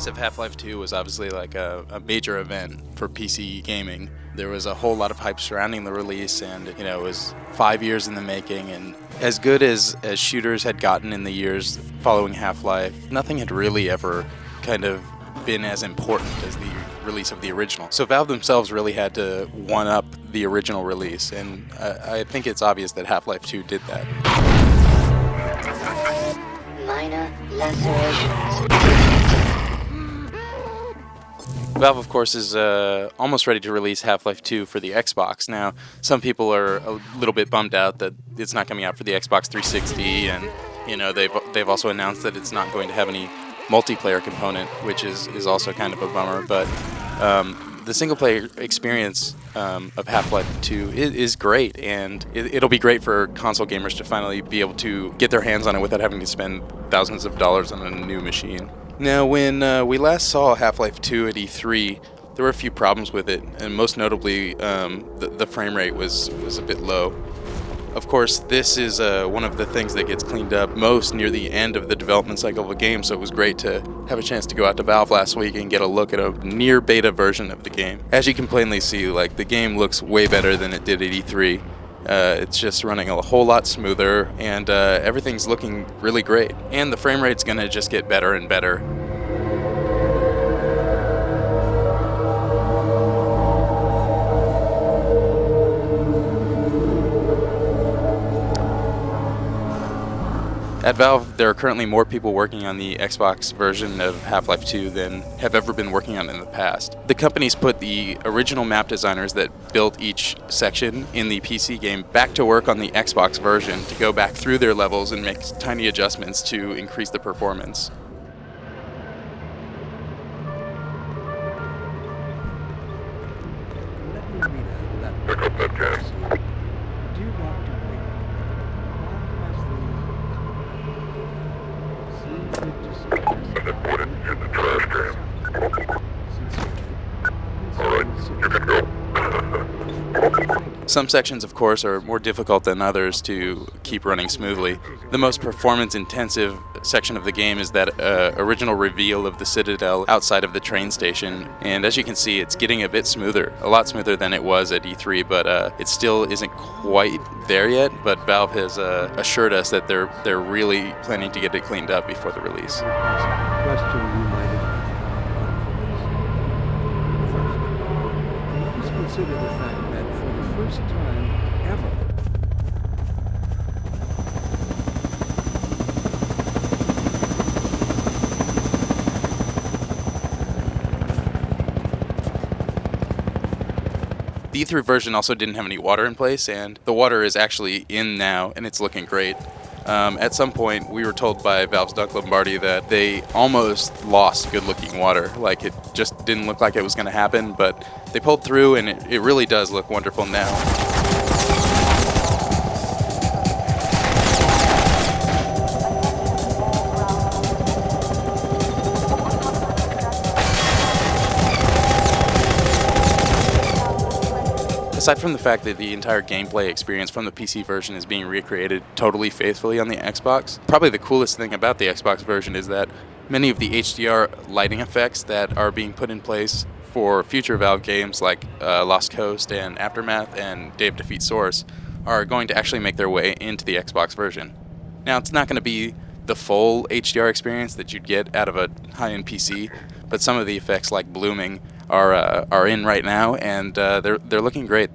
release of Half-Life 2 was obviously like a major event for PC gaming. There was a whole lot of hype surrounding the release, and it was 5 years in the making, and as good as shooters had gotten in the years following Half-Life, nothing had really ever kind of been as important as the release of the original. So Valve themselves really had to one-up the original release, and I think it's obvious that Half-Life 2 did that. Minor lacerations. Valve, of course, is almost ready to release Half-Life 2 for the Xbox. Now, some people are a little bit bummed out that it's not coming out for the Xbox 360, and they've also announced that it's not going to have any multiplayer component, which is also kind of a bummer. But the single-player experience of Half-Life 2 is great, and it'll be great for console gamers to finally be able to get their hands on it without having to spend thousands of dollars on a new machine. Now, when we last saw Half-Life 2 at E3, there were a few problems with it, and most notably, the frame rate was a bit low. Of course, this is one of the things that gets cleaned up most near the end of the development cycle of a game, so it was great to have a chance to go out to Valve last week and get a look at a near beta version of the game. As you can plainly see, the game looks way better than it did at E3. It's just running a whole lot smoother, and everything's looking really great. And the frame rate's gonna just get better and better. At Valve, there are currently more people working on the Xbox version of Half-Life 2 than have ever been working on it in the past. The company's put the original map designers that built each section in the PC game back to work on the Xbox version to go back through their levels and make tiny adjustments to increase the performance. Pick up that gas. And then put it in the trash can. Alright, you can go. Some sections, of course, are more difficult than others to keep running smoothly. The most performance-intensive section of the game is that original reveal of the Citadel outside of the train station, and as you can see, it's getting a bit smoother, a lot smoother than it was at E3, but it still isn't quite there yet, but Valve has assured us that they're really planning to get it cleaned up before the release. Consider the fact that for the first time ever, the E3 version also didn't have any water in place, and the water is actually in now, and it's looking great. At some point, we were told by Valve's Doug Lombardi that they almost lost good-looking water. It just didn't look like it was going to happen, but they pulled through, and it really does look wonderful now. Aside from the fact that the entire gameplay experience from the PC version is being recreated totally faithfully on the Xbox, probably the coolest thing about the Xbox version is that many of the HDR lighting effects that are being put in place for future Valve games like Lost Coast and Aftermath and Day of Defeat Source are going to actually make their way into the Xbox version. Now, it's not going to be the full HDR experience that you'd get out of a high-end PC, but some of the effects like blooming are in right now, and they're looking great.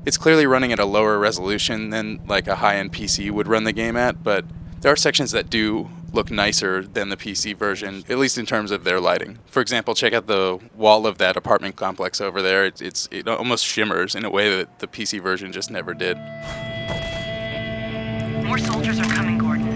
It's clearly running at a lower resolution than a high-end PC would run the game at, but there are sections that do look nicer than the PC version, at least in terms of their lighting. For example, check out the wall of that apartment complex over there. It almost shimmers in a way that the PC version just never did. More soldiers are coming, Gordon.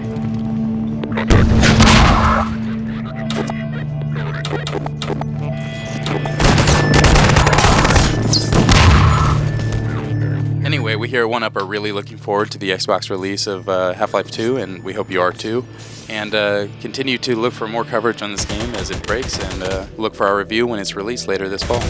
Anyway, we here at 1UP are really looking forward to the Xbox release of Half-Life 2, and we hope you are too. And continue to look for more coverage on this game as it breaks, and look for our review when it's released later this fall.